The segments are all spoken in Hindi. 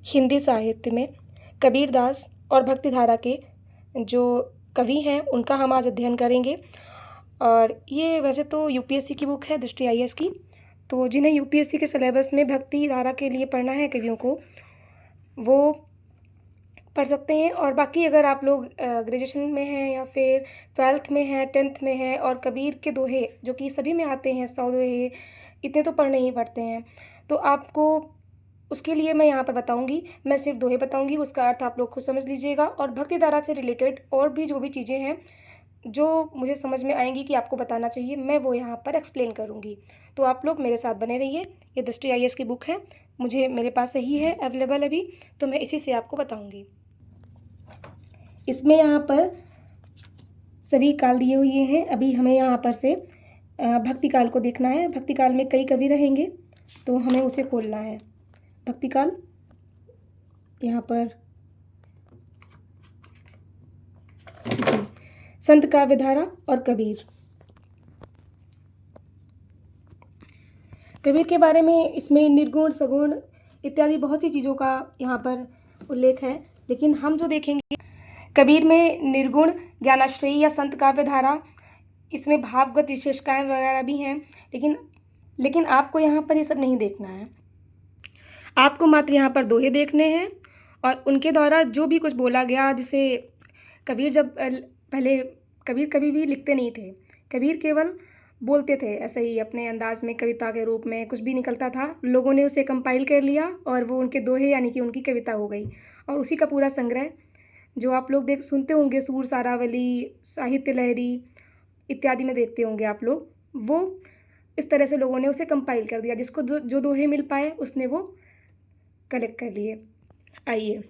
हिंदी साहित्य में कबीरदास और भक्तिधारा के जो कवि हैं उनका हम आज अध्ययन करेंगे। और ये वैसे तो यूपीएससी की बुक है, दृष्टि आईएएस की। तो जिन्हें यूपीएससी के सिलेबस में भक्तिधारा के लिए पढ़ना है कवियों को, वो पढ़ सकते हैं। और बाकी अगर आप लोग ग्रेजुएशन में हैं या फिर 12th में हैं, 10th में हैं और कबीर के दोहे जो कि सभी में आते हैं, 100 दोहे, इतने तो पढ़ने ही पड़ते हैं, तो आपको उसके लिए मैं यहाँ पर बताऊँगी। मैं सिर्फ दोहे बताऊँगी, उसका अर्थ आप लोग खुद समझ लीजिएगा। और भक्तिधारा से रिलेटेड और भी जो भी चीज़ें हैं जो मुझे समझ में आएंगी कि आपको बताना चाहिए, मैं वो यहाँ पर एक्सप्लेन करूँगी। तो आप लोग मेरे साथ बने रहिए। ये दृष्टि आईएएस की बुक है, मेरे पास ही है अवेलेबल अभी, तो मैं इसी से आपको बताऊँगी। इसमें यहाँ पर सभी काल दिए हुए हैं। अभी हमें यहाँ पर से भक्ति काल को देखना है। भक्ति काल में कई कवि रहेंगे, तो हमें उसे खोलना है। भक्ति काल यहाँ पर संत काव्यधारा और कबीर। कबीर के बारे में इसमें निर्गुण, सगुण इत्यादि बहुत सी चीज़ों का यहाँ पर उल्लेख है, लेकिन हम जो देखेंगे कबीर में निर्गुण, ज्ञानाश्रयी या संत काव्यधारा, इसमें भावगत विशेषताएं वगैरह भी हैं, लेकिन आपको यहाँ पर ये सब नहीं देखना है। आपको मात्र यहाँ पर दोहे देखने हैं और उनके द्वारा जो भी कुछ बोला गया, जिसे कबीर जब पहले कबीर कभी भी लिखते नहीं थे, कबीर केवल बोलते थे ऐसे ही अपने अंदाज में, कविता के रूप में कुछ भी निकलता था, लोगों ने उसे कंपाइल कर लिया और वो उनके दोहे यानी कि उनकी कविता हो गई। और उसी का पूरा संग्रह जो आप लोग सुनते होंगे, सूर सारावली, साहित्य लहरी इत्यादि में देखते होंगे आप लोग, वो इस तरह से लोगों ने उसे कंपाइल कर दिया। जिसको जो दोहे मिल पाए उसने वो कलेक्ट कर लिए। आइए।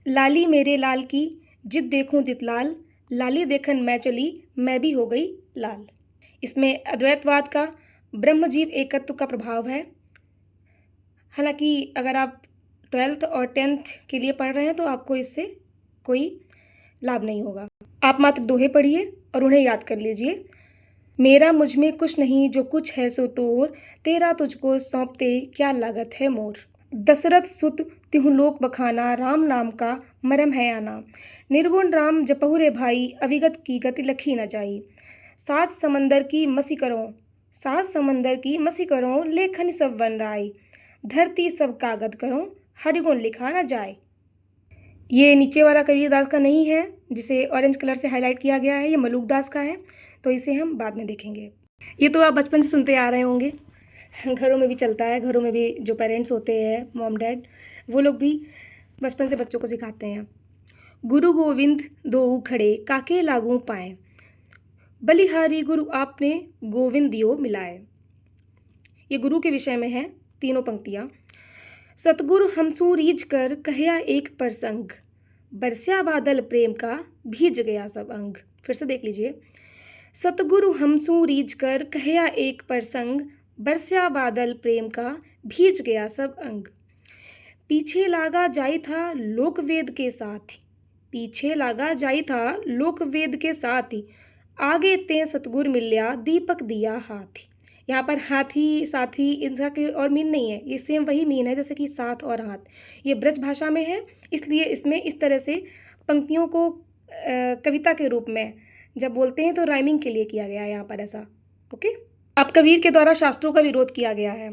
लाली मेरे लाल की जिद देखूं तित लाल, लाली देखन मैं चली मैं भी हो गई लाल। इसमें अद्वैतवाद का, ब्रह्म जीव एकत्व का प्रभाव है। हालांकि अगर आप 12th और 10th के लिए पढ़ रहे हैं तो आपको इससे कोई लाभ नहीं होगा। आप मात्र दोहे पढ़िए और उन्हें याद कर लीजिए। मेरा मुझ में कुछ नहीं जो कुछ है सो तोर, तेरा तुझको सौंपते क्या लागत है मोर। दशरथ सुत तिहु लोक बखाना, राम नाम का मरम है आना। निर्गुण राम जपहु रे भाई, अविगत की गति लखी न जाई। सात समंदर की मसी करो, लेखन सब वन राय। धरती सब कागद करो, हरिगुण लिखा न जाए। ये नीचे वाला कबीरदास का नहीं है, जिसे ऑरेंज कलर से हाईलाइट किया गया है, ये मलूकदास का है, तो इसे हम बाद में देखेंगे। ये तो आप बचपन से सुनते आ रहे होंगे, घरों में भी चलता है। घरों में भी जो पेरेंट्स होते हैं, मॉम डैड, वो लोग भी बचपन से बच्चों को सिखाते हैं। गुरु गोविंद दो खड़े, काके लागू पाए। बलिहारी गुरु आपने गोविंद दियो मिलाए। ये गुरु के विषय में है, तीनों पंक्तियाँ। सतगुरु हमसू रीझ कर कहया एक प्रसंग, बरस्या बादल प्रेम का भीज गया सब अंग। फिर से देख लीजिए। सतगुरु हमसू रीझ कर कहया एक प्रसंग, बरस्या बादल प्रेम का भीज गया सब अंग। पीछे लागा जाई था लोक वेद के साथ, पीछे लागा जाई था लोक वेद के साथ, आगे ते सतगुर मिल्या दीपक दिया हाथ। यहाँ पर हाथी, साथी, इनका कोई और मीन नहीं है, ये सेम वही मीन है जैसे कि साथ और हाथ। ये ब्रज भाषा में है, इसलिए इसमें इस तरह से पंक्तियों को कविता के रूप में जब बोलते हैं तो राइमिंग के लिए किया गया है यहाँ पर ऐसा। ओके। अब कबीर के द्वारा शास्त्रों का विरोध किया गया है।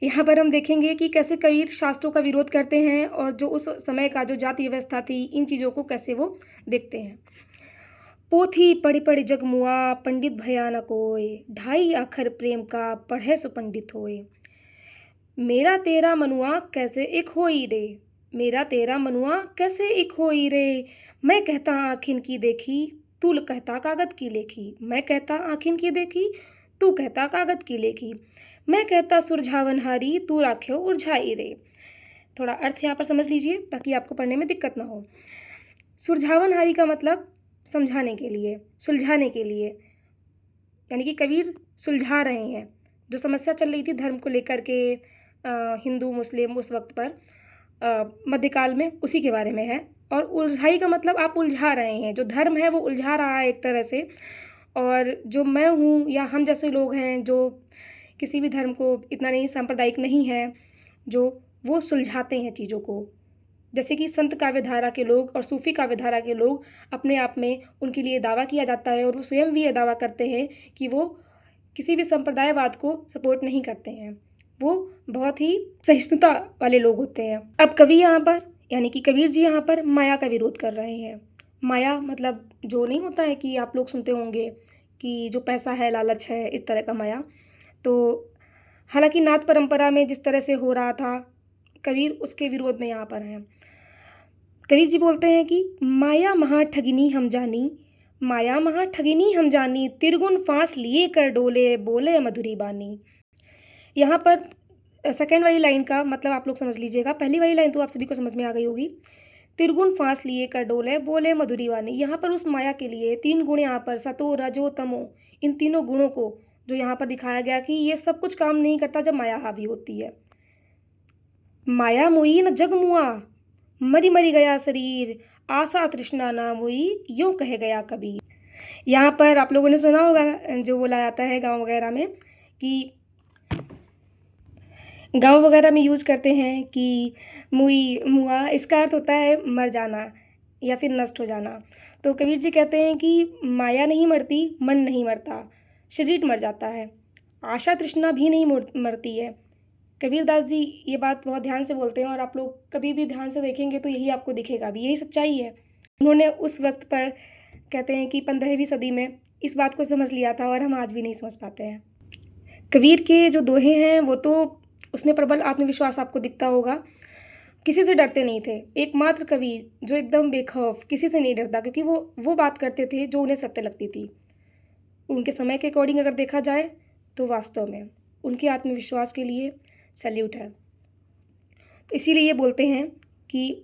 यहाँ पर हम देखेंगे कि कैसे कबीर शास्त्रों का विरोध करते हैं और जो उस समय का जो जाति व्यवस्था थी, इन चीज़ों को कैसे वो देखते हैं। पोथी पढ़ी पढ़ी जगमुआ, पंडित भया न कोय, ढाई अखर प्रेम का पढ़े सो पंडित होए। मेरा तेरा मनुआ कैसे एक होई रे, मेरा तेरा मनुआ कैसे एक होई रे। मैं कहता आँखिन की देखी, तू कहता कागद की लेखी। मैं कहता आँखिन की देखी, तू कहता कागद की लेखी। मैं कहता सुरझावन हारी, तू राख्यो उलझाई रे। थोड़ा अर्थ यहाँ पर समझ लीजिए ताकि आपको पढ़ने में दिक्कत ना हो। सुरझावन हारी का मतलब समझाने के लिए, सुलझाने के लिए, यानी कि कबीर सुलझा रहे हैं। जो समस्या चल रही थी धर्म को लेकर के, हिंदू मुस्लिम उस वक्त पर मध्यकाल में, उसी के बारे में है। और उलझाई का मतलब आप उलझा रहे हैं, जो धर्म है वो उलझा रहा है एक तरह से। और जो मैं हूँ या हम जैसे लोग हैं जो किसी भी धर्म को इतना नहीं, सांप्रदायिक नहीं है, जो वो सुलझाते हैं चीज़ों को। जैसे कि संत काव्यधारा के लोग और सूफ़ी काव्यधारा के लोग अपने आप में उनके लिए दावा किया जाता है और वो स्वयं भी ये दावा करते हैं कि वो किसी भी संप्रदायवाद को सपोर्ट नहीं करते हैं। वो बहुत ही सहिष्णुता वाले लोग होते हैं। अब कवि यहाँ पर यानी कि कबीर जी यहाँ पर माया का विरोध कर रहे हैं। माया मतलब जो नहीं होता है कि आप लोग सुनते होंगे कि जो पैसा है, लालच है, इस तरह का माया। तो हालाँकि नाथ परंपरा में जिस तरह से हो रहा था, कबीर उसके विरोध में यहाँ पर हैं। कबीर जी बोलते हैं कि माया महा ठगिनी हम जानी, माया महा ठगिनी हम जानी, तिरगुन फांस लिए कर डोले, बोले मधुरी बानी। यहाँ पर सेकंड वाली लाइन का मतलब आप लोग समझ लीजिएगा। पहली वाली लाइन तो आप सभी को समझ में आ गई होगी। तिरगुन फांस लिए कर डोले, बोले मधुरी बानी। यहाँ पर उस माया के लिए 3 गुण यहाँ पर सतो, रजो, तमो, इन तीनों गुणों को जो यहाँ पर दिखाया गया कि ये सब कुछ काम नहीं करता जब माया हावी होती है। माया मोई न जग मुआ, मरी मरी गया शरीर, आशा तृष्णा ना मोई, यूं कह गया कबीर। यहाँ पर आप लोगों ने सुना होगा जो बोला जाता है गांव वगैरह में कि गांव वगैरह में यूज़ करते हैं कि मुई मुआ, इसका अर्थ होता है मर जाना या फिर नष्ट हो जाना। तो कबीर जी कहते हैं कि माया नहीं मरती, मन नहीं मरता, शरीर मर जाता है, आशा तृष्णा भी नहीं मरती है। कबीरदास जी ये बात बहुत ध्यान से बोलते हैं और आप लोग कभी भी ध्यान से देखेंगे तो यही आपको दिखेगा भी, यही सच्चाई है। उन्होंने उस वक्त पर कहते हैं कि 15वीं सदी में इस बात को समझ लिया था और हम आज भी नहीं समझ पाते हैं। कबीर के जो दोहे हैं वो तो उसमें प्रबल आत्मविश्वास आपको दिखता होगा। किसी से डरते नहीं थे, एकमात्र कबीर जो एकदम बेखौफ, किसी से नहीं डरता, क्योंकि वो बात करते थे जो उन्हें सत्य लगती थी। उनके समय के अकॉर्डिंग अगर देखा जाए तो वास्तव में उनके आत्मविश्वास के लिए सैल्यूट है। तो इसीलिए ये बोलते हैं कि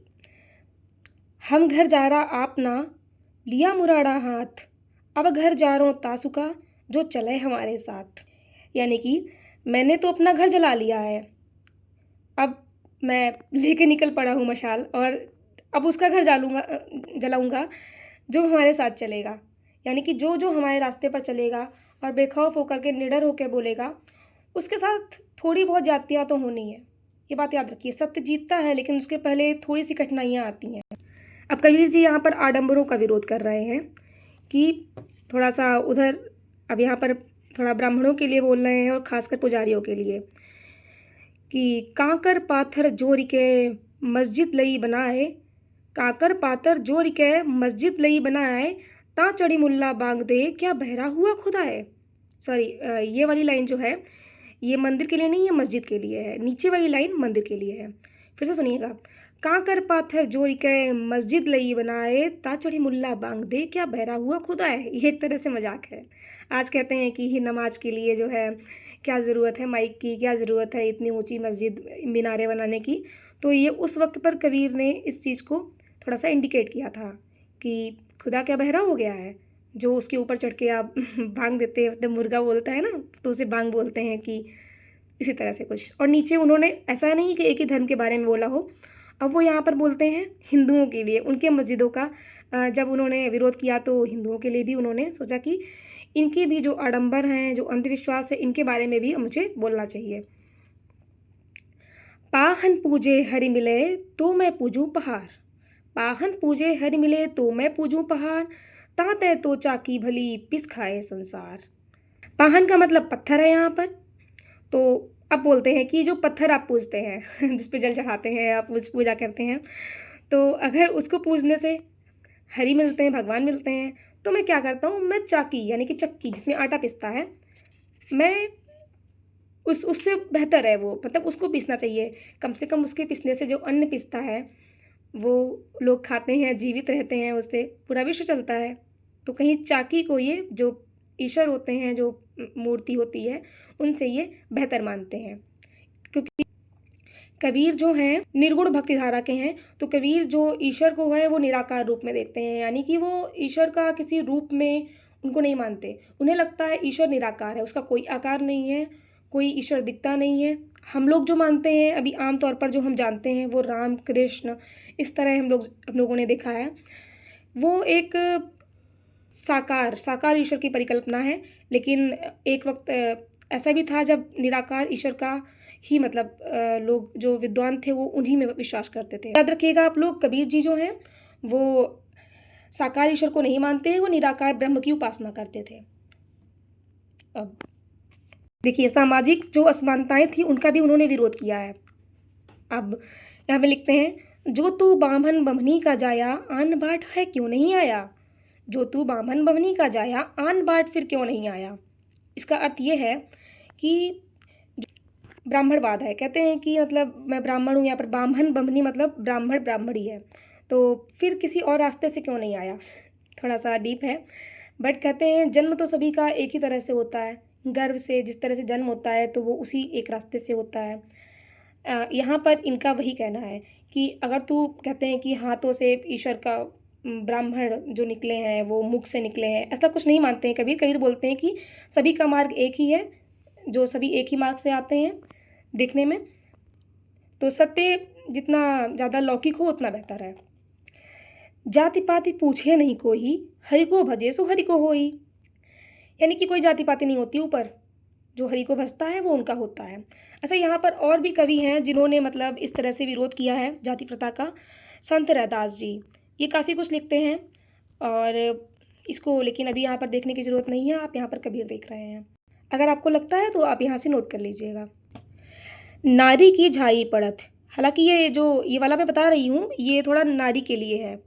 हम घर जा रहा आप ना, लिया मुराड़ा हाथ, अब घर जा रहा तासुका, जो चले हमारे साथ। यानी कि मैंने तो अपना घर जला लिया है, अब मैं लेके निकल पड़ा हूँ मशाल और अब उसका घर जलाऊंगा जो हमारे साथ चलेगा। यानी कि जो जो हमारे रास्ते पर चलेगा और बेखौफ होकर के निडर होकर बोलेगा, उसके साथ थोड़ी बहुत जातियाँ तो होनी है। ये बात याद रखिए, सत्य जीतता है लेकिन उसके पहले थोड़ी सी कठिनाइयाँ आती हैं। अब कबीर जी यहाँ पर आडंबरों का विरोध कर रहे हैं कि थोड़ा सा उधर, अब यहाँ पर थोड़ा ब्राह्मणों के लिए बोल रहे हैं और खासकर पुजारियों के लिए कि कांकर पाथर जोड़ के मस्जिद लई बनाए, काकर पाथर जोड़ के मस्जिद लई बनाए, ता चढ़ी मुल्ला बांग दे, क्या बहरा हुआ खुदा है। सॉरी, ये वाली लाइन जो है ये मंदिर के लिए नहीं, ये मस्जिद के लिए है। नीचे वाली लाइन मंदिर के लिए है। फिर से सुनिएगा, कांकर पाथर जोड़ के मस्जिद लई बनाए, ता चढ़ी मुल्ला बांग दे, क्या बहरा हुआ खुदा है। ये एक तरह से मजाक है। आज कहते हैं कि ही नमाज के लिए जो है क्या ज़रूरत है माइक की, क्या ज़रूरत है इतनी ऊंची मस्जिद मीनारे बनाने की। तो ये उस वक्त पर कबीर ने इस चीज़ को थोड़ा सा इंडिकेट किया था कि खुदा क्या बहरा हो गया है, जो उसके ऊपर चढ़ के आप भांग देते हैं, मतलब मुर्गा बोलता है ना तो उसे भांग बोलते हैं, कि इसी तरह से कुछ। और नीचे उन्होंने ऐसा नहीं कि एक ही धर्म के बारे में बोला हो, अब वो यहाँ पर बोलते हैं हिंदुओं के लिए, उनके मस्जिदों का जब उन्होंने विरोध किया तो हिंदुओं के लिए भी उन्होंने सोचा कि इनके भी जो आडंबर हैं, जो अंधविश्वास है, इनके बारे में भी मुझे बोलना चाहिए। पाहन पूजे हरि मिले तो मैं पूजूं पहाड़, पाहन पूजे हरि मिले तो मैं पूजूं पहाड़, ताते तो चाकी भली पिस खाए संसार। पाहन का मतलब पत्थर है यहाँ पर। तो अब बोलते हैं कि जो पत्थर आप पूजते हैं जिस पे जल चढ़ाते हैं, आप उस पूजा करते हैं, तो अगर उसको पूजने से हरि मिलते हैं, भगवान मिलते हैं, तो मैं क्या करता हूँ, मैं चाकी यानी कि चक्की जिसमें आटा पिसता है, मैं उससे बेहतर है वो, मतलब उसको पीसना चाहिए। कम से कम उसके पीसने से जो अन्न पिसता है वो लोग खाते हैं, जीवित रहते हैं, उससे पूरा विश्व चलता है। तो कहीं चाकी को ये जो ईश्वर होते हैं, जो मूर्ति होती है, उनसे ये बेहतर मानते हैं। क्योंकि कबीर जो हैं निर्गुण भक्ति धारा के हैं, तो कबीर जो ईश्वर को है वो निराकार रूप में देखते हैं, यानी कि वो ईश्वर का किसी रूप में उनको नहीं मानते। उन्हें लगता है ईश्वर निराकार है, उसका कोई आकार नहीं है, कोई ईश्वर दिखता नहीं है। हम लोग जो मानते हैं अभी आम तौर पर जो हम जानते हैं वो राम कृष्ण, इस तरह हम लोगों ने देखा है। वो एक साकार ईश्वर की परिकल्पना है। लेकिन एक वक्त ऐसा भी था जब निराकार ईश्वर का ही मतलब लोग जो विद्वान थे वो उन्हीं में विश्वास करते थे। याद रखिएगा आप लोग, कबीर जी जो हैं वो साकार ईश्वर को नहीं मानते हैं, वो निराकार ब्रह्म की उपासना करते थे। अब देखिए, सामाजिक जो असमानताएं थी उनका भी उन्होंने विरोध किया है। अब यहाँ पे लिखते हैं, जो तू बामन बमनी का जाया आन बाट है क्यों नहीं आया। जो तू बामन बमनी का जाया आन बाट फिर क्यों नहीं आया। इसका अर्थ ये है कि ब्राह्मणवाद है, कहते हैं कि मतलब मैं ब्राह्मण हूँ, यहाँ पर बामन बमनी मतलब ब्राह्मण ब्राह्मणी है, तो फिर किसी और रास्ते से क्यों नहीं आया। थोड़ा सा डीप है, बट कहते हैं जन्म तो सभी का एक ही तरह से होता है, गर्भ से जिस तरह से जन्म होता है तो वो उसी एक रास्ते से होता है। यहाँ पर इनका वही कहना है कि अगर तू, कहते हैं कि हाथों से ईश्वर का ब्राह्मण जो निकले हैं वो मुख से निकले हैं, ऐसा कुछ नहीं मानते हैं कबीर। कबीर बोलते हैं कि सभी का मार्ग एक ही है, जो सभी एक ही मार्ग से आते हैं देखने में, तो सत्य जितना ज़्यादा लौकिक हो उतना बेहतर है। जाति पाति पूछे नहीं कोई, हरि को भजे सो हरि को होई। यानी कि कोई जाति पाति नहीं होती ऊपर, जो हरि को भजता है वो उनका होता है। अच्छा, यहाँ पर और भी कवि हैं जिन्होंने मतलब इस तरह से विरोध किया है जाति प्रथा का। संत रैदास जी, ये काफ़ी कुछ लिखते हैं, और इसको लेकिन अभी यहाँ पर देखने की ज़रूरत नहीं है, आप यहाँ पर कबीर देख रहे हैं। अगर आपको लगता है तो आप यहाँ से नोट कर लीजिएगा। नारी की झाई पड़त, हालांकि ये वाला मैं बता रही हूँ ये थोड़ा नारी के लिए है।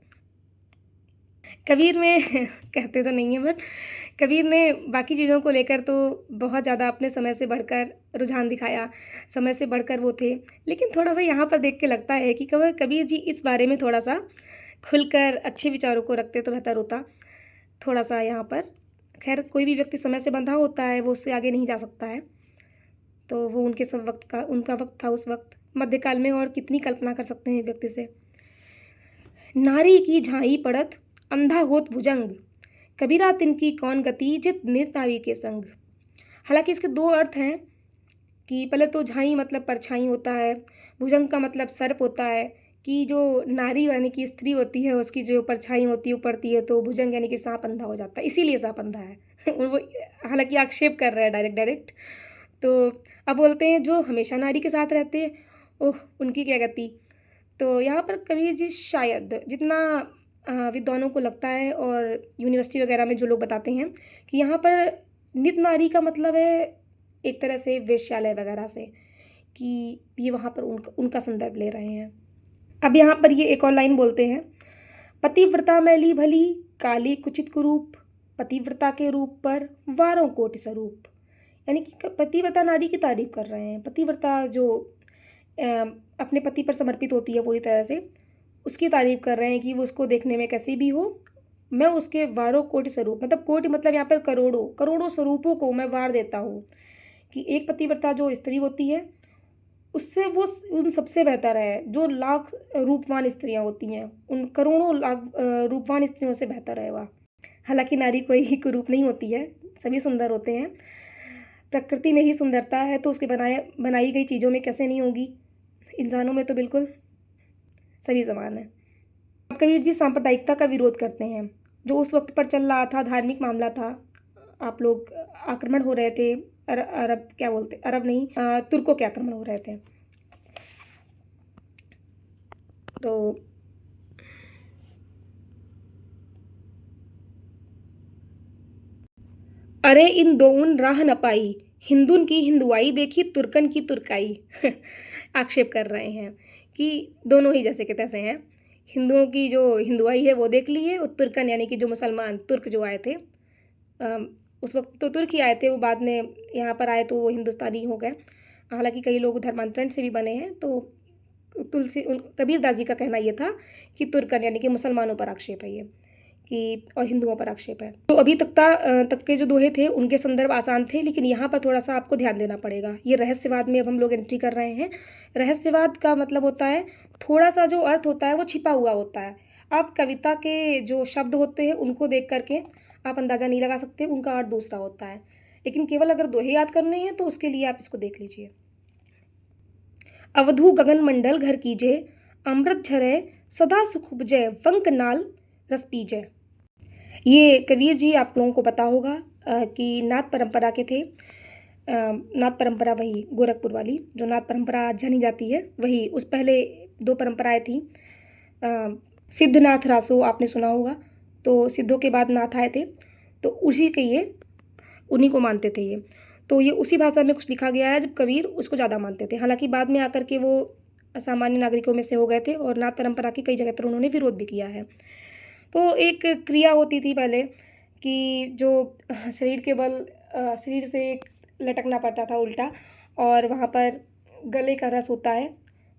कबीर में कहते तो नहीं है, बट कबीर ने बाकी चीज़ों को लेकर तो बहुत ज़्यादा अपने समय से बढ़कर रुझान दिखाया, समय से बढ़कर वो थे। लेकिन थोड़ा सा यहाँ पर देख के लगता है कि कबीर जी इस बारे में थोड़ा सा खुलकर अच्छे विचारों को रखते तो बेहतर होता। थोड़ा सा यहाँ पर, खैर कोई भी व्यक्ति समय से बंधा होता है, वो उससे आगे नहीं जा सकता है, तो वो उनका वक्त था उस वक्त मध्यकाल में, और कितनी कल्पना कर सकते हैं व्यक्ति से। नारी की झाई पड़त अंधा होत भुजंग, कबीरा तिनकी कौन गति जित नित नारी के संग। हालांकि इसके दो अर्थ हैं कि पहले तो झाई मतलब परछाई होता है, भुजंग का मतलब सर्प होता है, कि जो नारी यानी कि स्त्री होती है उसकी जो परछाई होती है पड़ती है, तो भुजंग यानी कि सांप अंधा हो जाता है, इसीलिए सांप अंधा है। वो हालांकि आक्षेप कर रहा है डायरेक्ट। तो अब बोलते हैं जो हमेशा नारी के साथ रहते हैं, ओह उनकी क्या गति। तो यहाँ पर कबीर जी शायद जितना विद्वानों को लगता है, और यूनिवर्सिटी वगैरह में जो लोग बताते हैं कि यहाँ पर नित नारी का मतलब है एक तरह से वेश्यालय वगैरह से, कि ये वहाँ पर उनका संदर्भ ले रहे हैं। अब यहाँ पर ये एक और लाइन बोलते हैं, पतिव्रता मैली भली काली कुचित कुरूप, पतिव्रता के रूप पर वारों कोटि स्वरूप। यानी कि पतिव्रता नारी की तारीफ कर रहे हैं। पतिव्रता जो अपने पति पर समर्पित होती है पूरी तरह से, उसकी तारीफ कर रहे हैं कि वो उसको देखने में कैसी भी हो, मैं उसके वारों कोटि स्वरूप, मतलब कोटि मतलब यहाँ पर करोड़ों करोड़ों स्वरूपों को मैं वार देता हूँ। कि एक पतिव्रता जो स्त्री होती है उससे वो उन सबसे बेहतर है, जो लाख रूपवान स्त्रियाँ होती हैं उन करोड़ों लाख रूपवान स्त्रियों से बेहतर है वह। हालांकि नारी कोई ही कुरूप नहीं होती है, सभी सुंदर होते हैं। प्रकृति में ही सुंदरता है, तो उसके बनाई गई चीज़ों में कैसे नहीं होगी। इंसानों में तो बिल्कुल सभी समान है। अब कबीर जी सांप्रदायिकता का विरोध करते हैं, जो उस वक्त पर चल रहा था, धार्मिक मामला था। आप लोग आक्रमण हो रहे थे, अरब क्या बोलते, अरब नहीं, तुर्कों के आक्रमण हो रहे थे। तो अरे इन दोउन राह न पाई, हिंदुन की हिंदुआई देखी तुर्कन की तुर्काई। आक्षेप कर रहे हैं कि दोनों ही जैसे के तैसे हैं। हिंदुओं की जो हिंदुआई है वो देख ली है, और तुर्कन यानी कि जो मुसलमान तुर्क जो आए थे, उस वक्त तो तुर्क ही आए थे, वो बाद में यहाँ पर आए तो वो हिंदुस्तानी हो गए। हालांकि कई लोग धर्मांतरण से भी बने हैं। तो कबीरदास जी का कहना ये था कि तुर्कन यानी कि मुसलमानों पर आक्षेप है ये, कि और हिंदुओं पर आक्षेप है। तो अभी तक के जो दोहे थे उनके संदर्भ आसान थे, लेकिन यहाँ पर थोड़ा सा आपको ध्यान देना पड़ेगा। ये रहस्यवाद में अब हम लोग एंट्री कर रहे हैं। रहस्यवाद का मतलब होता है थोड़ा सा जो अर्थ होता है वो छिपा हुआ होता है। आप कविता के जो शब्द होते हैं उनको देख करके आप अंदाज़ा नहीं लगा सकते, उनका अर्थ दूसरा होता है। लेकिन केवल अगर दोहे याद करने हैं तो उसके लिए आप इसको देख लीजिए। अवधू गगन मंडल घर कीजे, अमृत झरे सदा सुख उपजय, वंक नाल रस पीजय। ये कबीर जी आप लोगों को पता होगा कि नाथ परंपरा के थे। नाथ परंपरा, वही गोरखपुर वाली जो नाथ परंपरा आज जानी जाती है, वही। उस पहले 2 परंपराएँ थीं। सिद्धनाथ रासो आपने सुना होगा, तो सिद्धों के बाद नाथ आए थे, तो उसी के ये उन्हीं को मानते थे ये। तो ये उसी भाषा में कुछ लिखा गया है जब कबीर उसको ज़्यादा मानते थे। हालाँकि बाद में आकर के वो सामान्य नागरिकों में से हो गए थे और नाथ परंपरा की कई जगह पर उन्होंने विरोध भी किया है। तो एक क्रिया होती थी पहले कि जो शरीर के बल शरीर से एक लटकना पड़ता था उल्टा, और वहाँ पर गले का रस होता है,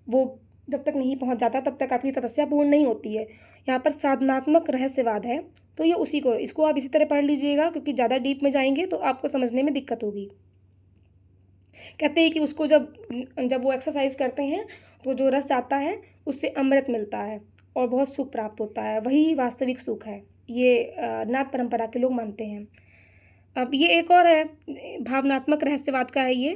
वो जब तक नहीं पहुँच जाता तब तक आपकी तपस्या पूर्ण नहीं होती है। यहाँ पर साधनात्मक रहस्यवाद है, तो ये उसी को, इसको आप इसी तरह पढ़ लीजिएगा क्योंकि ज़्यादा डीप में जाएँगे तो आपको समझने में दिक्कत होगी। कहते हैं कि उसको जब जब वो एक्सरसाइज़ करते हैं तो जो रस आता है उससे अमृत मिलता है और बहुत सुख प्राप्त होता है, वही वास्तविक सुख है। ये नाथ परंपरा के लोग मानते हैं। अब ये एक और है, भावनात्मक रहस्यवाद का है ये।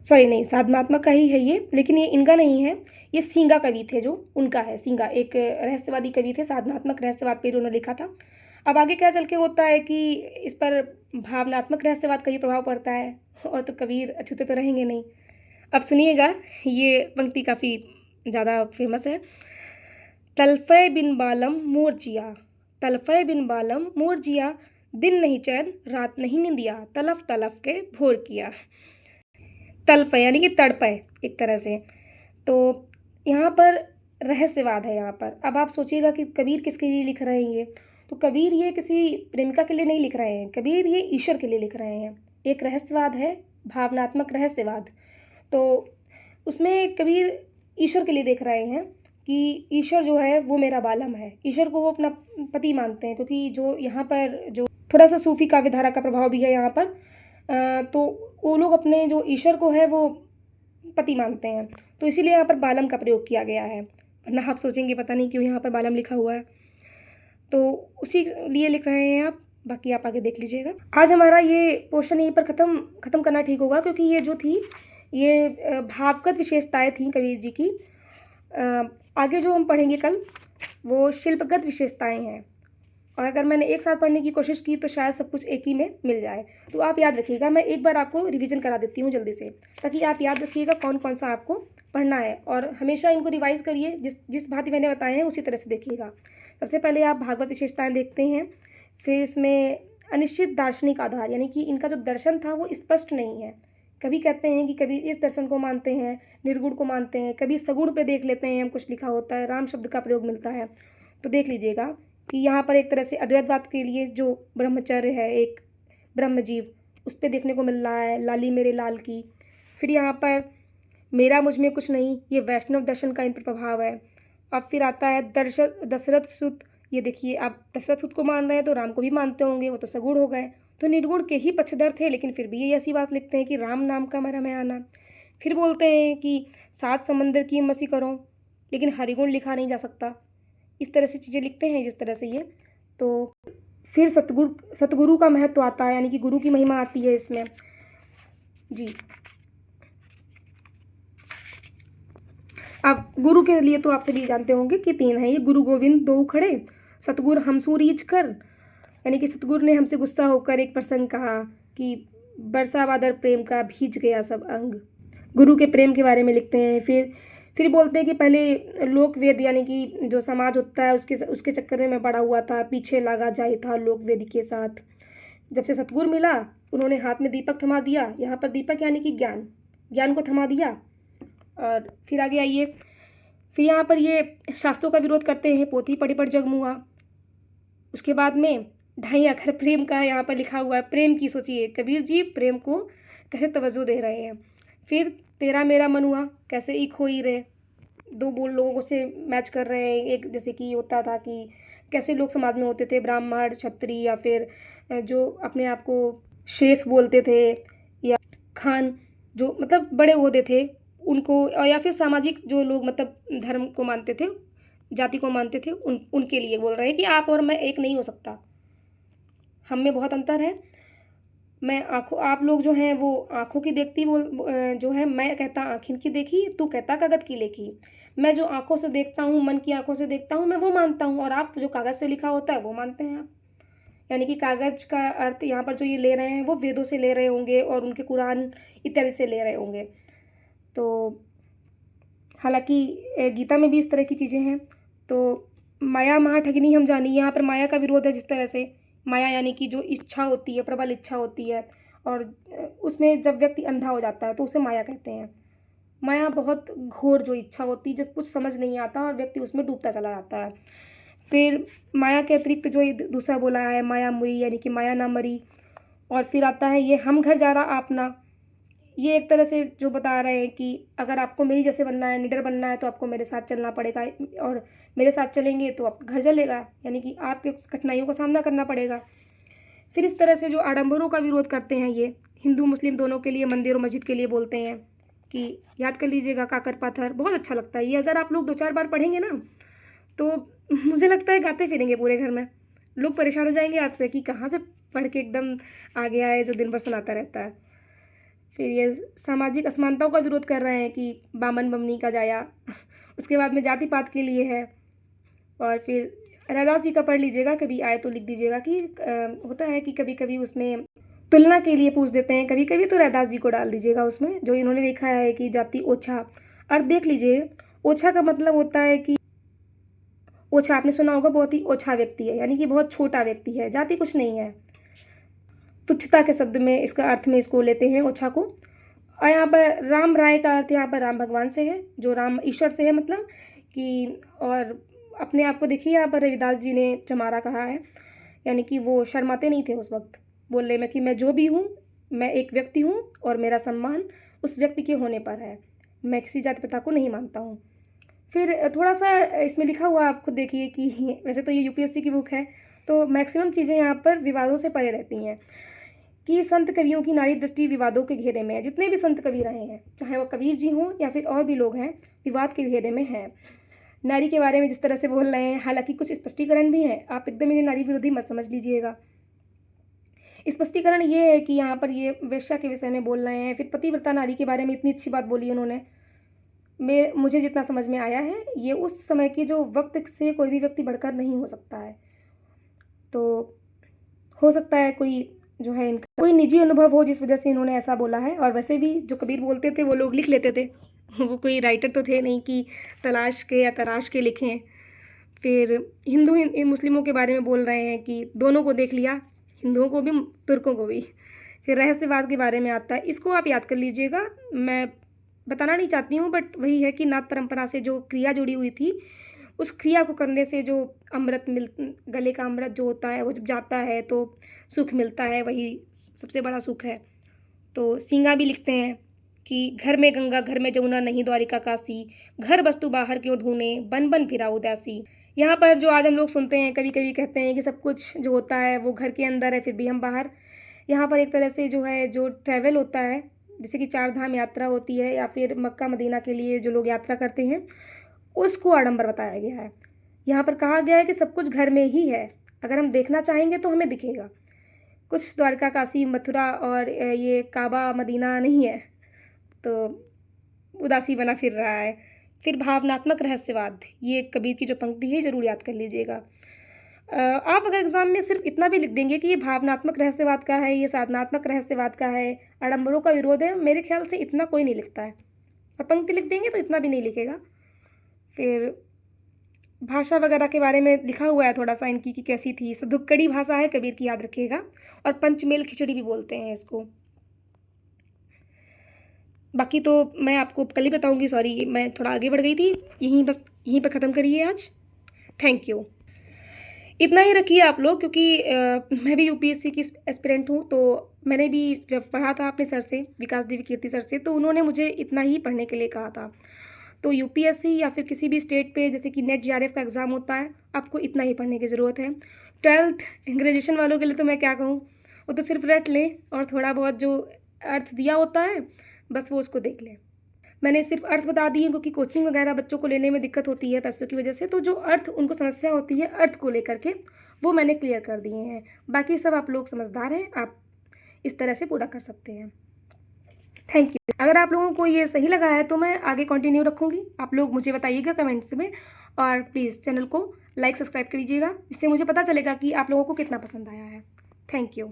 सॉरी नहीं, साधनात्मक का ही है ये, लेकिन ये इनका नहीं है, ये सींगा कवि थे जो, उनका है। सींगा एक रहस्यवादी कवि थे, साधनात्मक रहस्यवाद पे इन्होंने लिखा था। अब आगे क्या चल के होता है कि इस पर भावनात्मक रहस्यवाद का ही प्रभाव पड़ता है और तो कबीर अछूते तो रहेंगे नहीं। अब सुनिएगा, ये पंक्ति काफ़ी ज़्यादा फेमस है। तलफ़ै बिन बालम मोर जिया, तलफ़ै बिन बालम मोर जिया, दिन नहीं चैन रात नहीं निंदिया, तलफ़ तलफ़ के भोर किया। तल्प है यानी कि तड़प है एक तरह से। तो यहाँ पर रहस्यवाद है यहाँ पर। अब आप सोचिएगा कि कबीर किसके लिए लिख रहे हैं ये? तो कबीर ये किसी प्रेमिका के लिए नहीं लिख रहे हैं, कबीर ये ईश्वर के लिए लिख रहे हैं। एक रहस्यवाद है, भावनात्मक रहस्यवाद। तो उसमें कबीर ईश्वर के लिए देख रहे हैं कि ईश्वर जो है वो मेरा बालम है। ईश्वर को वो अपना पति मानते हैं, क्योंकि जो यहाँ पर जो थोड़ा-सा सूफ़ी काव्यधारा का प्रभाव भी है यहाँ पर। तो वो लोग अपने जो ईश्वर को है वो पति मानते हैं, तो इसीलिए यहाँ पर बालम का प्रयोग किया गया है। वरना आप सोचेंगे पता नहीं क्यों यहाँ पर बालम लिखा हुआ है, तो उसी लिए लिख रहे हैं आप। बाकी आप आगे देख लीजिएगा। आज हमारा ये पोर्शन यहीं पर ख़त्म करना ठीक होगा, क्योंकि ये जो थी ये भावगत विशेषताएँ थीं कबीर जी की। आगे जो हम पढ़ेंगे कल वो शिल्पगत विशेषताएँ हैं, और अगर मैंने एक साथ पढ़ने की कोशिश की तो शायद सब कुछ एक ही में मिल जाए। तो आप याद रखिएगा, मैं एक बार आपको रिवीजन करा देती हूँ जल्दी से, ताकि आप याद रखिएगा कौन कौन सा आपको पढ़ना है, और हमेशा इनको रिवाइज़ करिए। जिस भांति मैंने बताए हैं उसी तरह से देखिएगा। सबसे पहले आप भागवत विशेषताएँ देखते हैं, फिर इसमें अनिश्चित दार्शनिक आधार, यानी कि इनका जो दर्शन था वो स्पष्ट नहीं है। कभी कहते हैं कि कभी इस दर्शन को मानते हैं, निर्गुण को मानते हैं, कभी सगुण पे देख लेते हैं, हम कुछ लिखा होता है, राम शब्द का प्रयोग मिलता है। तो देख लीजिएगा कि यहाँ पर एक तरह से अद्वैतवाद के लिए जो ब्रह्मचर्य है, एक ब्रह्म जीव, उस पे देखने को मिल रहा है, लाली मेरे लाल की। फिर यहाँ पर मेरा मुझ में कुछ नहीं, ये वैष्णव दर्शन का इन पर प्रभाव है। अब फिर आता है दशरथ सुत। ये देखिए, आप दशरथ सुत को मान रहे हैं तो राम को भी मानते होंगे, वो तो सगुण हो गए। तो निर्गुण के ही पक्षधर थे, लेकिन फिर भी ये ऐसी बात लिखते हैं कि राम नाम का मरम है आना। फिर बोलते हैं कि 7 समंदर की मसी करो, लेकिन हरिगुण लिखा नहीं जा सकता। इस तरह से चीज़ें लिखते हैं जिस तरह से ये। तो फिर सतगुरु का महत्व आता है, यानी कि गुरु की महिमा आती है इसमें जी। अब गुरु के लिए तो आप सभी जानते होंगे कि 3 हैं ये, गुरु गोविंद दो खड़े, सतगुर हमसू रीझ कर, यानी कि सतगुरु ने हमसे गुस्सा होकर एक प्रसंग कहा कि बरसा बादल प्रेम का भीज गया सब अंग। गुरु के प्रेम के बारे में लिखते हैं। फिर बोलते हैं कि पहले लोक वेद, यानी कि जो समाज होता है उसके चक्कर में मैं पड़ा हुआ था, पीछे लगा जाए था लोक वेद के साथ। जब से सतगुरु मिला उन्होंने हाथ में दीपक थमा दिया, यहाँ पर दीपक यानी कि ज्ञान को थमा दिया। और फिर आगे आइए, फिर यहाँ पर ये शास्त्रों का विरोध करते हैं, पोथी पढ़ी पढ़ जग मुआ। उसके बाद में 2.5 अक्षर प्रेम का यहाँ पर लिखा हुआ है। प्रेम की सोचिए, कबीर जी प्रेम को कैसे तवज्जो दे रहे हैं। फिर तेरा मेरा मनुआ, कैसे एक हो ही रहे, 2 बोल लोगों से मैच कर रहे हैं। एक जैसे कि होता था कि कैसे लोग समाज में होते थे, ब्राह्मण क्षत्रिय, या फिर जो अपने आप को शेख बोलते थे, या खान, जो मतलब बड़े ओहदे थे उनको, और या फिर सामाजिक जो लोग मतलब धर्म को मानते थे, जाति को मानते थे, उनके लिए बोल रहे हैं कि आप और मैं एक नहीं हो सकता, हम में बहुत अंतर है। आप लोग जो हैं वो आँखों की देखती जो है, मैं कहता आँखिन की देखी, तू कहता कागज़ की लेखी। मैं जो आँखों से देखता हूँ, मन की आँखों से देखता हूँ, मैं वो मानता हूँ, और आप जो कागज़ से लिखा होता है वो मानते हैं आप। यानी कि कागज़ का अर्थ यहाँ पर जो ये ले रहे हैं वो वेदों से ले रहे होंगे और उनके कुरान इत्यादि से ले रहे होंगे। तो हालाँकि गीता में भी इस तरह की चीज़ें हैं। तो माया महा ठगिनी हम जानी, यहाँ पर माया का विरोध है जिस तरह से, माया यानी कि जो इच्छा होती है, प्रबल इच्छा होती है और उसमें जब व्यक्ति अंधा हो जाता है तो उसे माया कहते हैं। माया बहुत घोर जो इच्छा होती है, जब कुछ समझ नहीं आता और व्यक्ति उसमें डूबता चला जाता है। फिर माया के अतिरिक्त जो ये दूसरा बोला है माया मुई, यानी कि माया ना मरी। और फिर आता है ये हम घर जा रहा आप ना। ये एक तरह से जो बता रहे हैं कि अगर आपको मेरी जैसे बनना है, निडर बनना है, तो आपको मेरे साथ चलना पड़ेगा और मेरे साथ चलेंगे तो आपका घर जलेगा, यानी कि आपके उस कठिनाइयों का सामना करना पड़ेगा। फिर इस तरह से जो आडंबरों का विरोध करते हैं, ये हिंदू मुस्लिम दोनों के लिए, मंदिर और मस्जिद के लिए बोलते हैं कि याद कर लीजिएगा काकर पाथर, बहुत अच्छा लगता है ये। अगर आप लोग 2-4 बार पढ़ेंगे ना तो मुझे लगता है गाते फिरेंगे पूरे घर में। लोग परेशान हो जाएंगे आपसे कि कहाँ से पढ़ के एकदम आ गया है जो दिन भर सुनाता रहता है। फिर ये सामाजिक असमानताओं का विरोध कर रहे हैं कि बामन बमनी का जाया। उसके बाद में जाति पात के लिए है। और फिर रैदास जी का पढ़ लीजिएगा, कभी आए तो लिख दीजिएगा कि होता है कि कभी कभी उसमें तुलना के लिए पूछ देते हैं, कभी कभी तो रैदास जी को डाल दीजिएगा उसमें, जो इन्होंने लिखा है कि जाति ओछा। और देख लीजिए, ओछा का मतलब होता है कि ओछा आपने सुना होगा, बहुत ही ओछा व्यक्ति है, यानी कि बहुत छोटा व्यक्ति है, जाति कुछ नहीं है। तुच्छता के शब्द में इसका अर्थ में इसको लेते हैं ओछा को। और यहाँ पर राम राय का अर्थ यहाँ पर राम भगवान से है, जो राम ईश्वर से है, मतलब कि। और अपने आप को देखिए, यहाँ पर रविदास जी ने चमारा कहा है, यानी कि वो शर्माते नहीं थे उस वक्त बोलने में कि मैं जो भी हूँ, मैं एक व्यक्ति हूँ और मेरा सम्मान उस व्यक्ति के होने पर है, मैं किसी जाति प्रथा को नहीं मानता हूँ। फिर थोड़ा सा इसमें लिखा हुआ आप खुद देखिए कि वैसे तो ये यूपीएससी की बुक है, तो मैक्सिमम चीज़ें यहाँ पर विवादों से परे रहती हैं कि संत कवियों की नारी दृष्टि विवादों के घेरे में है। जितने भी संत कवि रहे हैं, चाहे वो कबीर जी हों या फिर और भी लोग हैं, विवाद के घेरे में हैं। नारी के बारे में जिस तरह से बोल रहे हैं, हालांकि कुछ स्पष्टीकरण भी हैं, आप एकदम इन्हें नारी विरोधी मत समझ लीजिएगा। स्पष्टीकरण ये है कि यहाँ पर ये वेश्या के विषय में बोल रहे हैं। फिर पतिव्रता नारी के बारे में इतनी अच्छी बात बोली उन्होंने, मुझे जितना समझ में आया है, ये उस समय के जो वक्त से कोई भी व्यक्ति बढ़कर नहीं हो सकता है। तो हो सकता है कोई जो है इनका कोई निजी अनुभव हो जिस वजह से इन्होंने ऐसा बोला है। और वैसे भी जो कबीर बोलते थे वो लोग लिख लेते थे, वो कोई राइटर तो थे नहीं कि तलाश के या तराश के लिखें। फिर हिंदू मुस्लिमों के बारे में बोल रहे हैं कि दोनों को देख लिया, हिंदुओं को भी तुर्कों को भी। फिर रहस्यवाद के बारे में आता है, इसको आप याद कर लीजिएगा, मैं बताना नहीं चाहती हूँ, बट वही है कि नाथ परंपरा से जो क्रिया जुड़ी हुई थी, उस क्रिया को करने से जो अमृत गले का अमृत जो होता है वो जब जाता है तो सुख मिलता है, वही सबसे बड़ा सुख है। तो सींगा भी लिखते हैं कि घर में गंगा घर में जमुना नहीं द्वारिका काशी, घर वस्तु बाहर क्यों ढूंढे बन बन फिरा उदासी। यहाँ पर जो आज हम लोग सुनते हैं, कभी कभी कहते हैं कि सब कुछ जो होता है वो घर के अंदर है फिर भी हम बाहर। यहाँ पर एक तरह से जो है जो ट्रैवल होता है, जैसे कि 4 धाम यात्रा होती है या फिर मक्का मदीना के लिए जो लोग यात्रा करते हैं, उसको आडंबर बताया गया है। यहाँ पर कहा गया है कि सब कुछ घर में ही है, अगर हम देखना चाहेंगे तो हमें दिखेगा। कुछ द्वारका काशी मथुरा और ये काबा मदीना नहीं है, तो उदासी बना फिर रहा है। फिर भावनात्मक रहस्यवाद, ये कबीर की जो पंक्ति है ज़रूर याद कर लीजिएगा। आप अगर एग्ज़ाम में सिर्फ इतना भी लिख देंगे कि ये भावनात्मक रहस्यवाद का है, ये साधनात्मक रहस्यवाद का है, आडंबरों का विरोध है, मेरे ख्याल से इतना कोई नहीं लिखता है। और पंक्ति लिख देंगे तो इतना भी नहीं लिखेगा। फिर भाषा वगैरह के बारे में लिखा हुआ है थोड़ा सा इनकी कि कैसी थी। सदुक्कड़ी भाषा है कबीर की, याद रखिएगा। और पंचमेल खिचड़ी भी बोलते हैं इसको। बाकी तो मैं आपको कल ही बताऊंगी, सॉरी मैं थोड़ा आगे बढ़ गई थी। यहीं पर ख़त्म करिए आज। Thank you. इतना ही रखिए आप लोग, क्योंकि मैं भी यूपीएससी की एस्पिरेंट हूँ, तो मैंने भी जब पढ़ा था अपने सर से, विकास देवी कीर्ति सर से, तो उन्होंने मुझे इतना ही पढ़ने के लिए कहा था। तो यूपीएससी या फिर किसी भी स्टेट पे जैसे कि नेट जीआरएफ का एग्ज़ाम होता है, आपको इतना ही पढ़ने की ज़रूरत है। 12th ग्रेजुएशन वालों के लिए तो मैं क्या कहूँ, वो तो सिर्फ रट लें और थोड़ा बहुत जो अर्थ दिया होता है बस वो उसको देख लें। मैंने सिर्फ अर्थ बता दिए, क्योंकि कोचिंग वगैरह बच्चों को लेने में दिक्कत होती है पैसों की वजह से, तो जो अर्थ उनको समस्या होती है अर्थ को लेकर के, वो मैंने क्लियर कर दिए हैं। बाकी सब आप लोग समझदार हैं, आप इस तरह से पूरा कर सकते हैं। Thank you. अगर आप लोगों को ये सही लगा है तो मैं आगे कंटिन्यू रखूँगी, आप लोग मुझे बताइएगा कमेंट्स में, और प्लीज़ चैनल को लाइक सब्सक्राइब कीजिएगा, इससे मुझे पता चलेगा कि आप लोगों को कितना पसंद आया है। Thank you.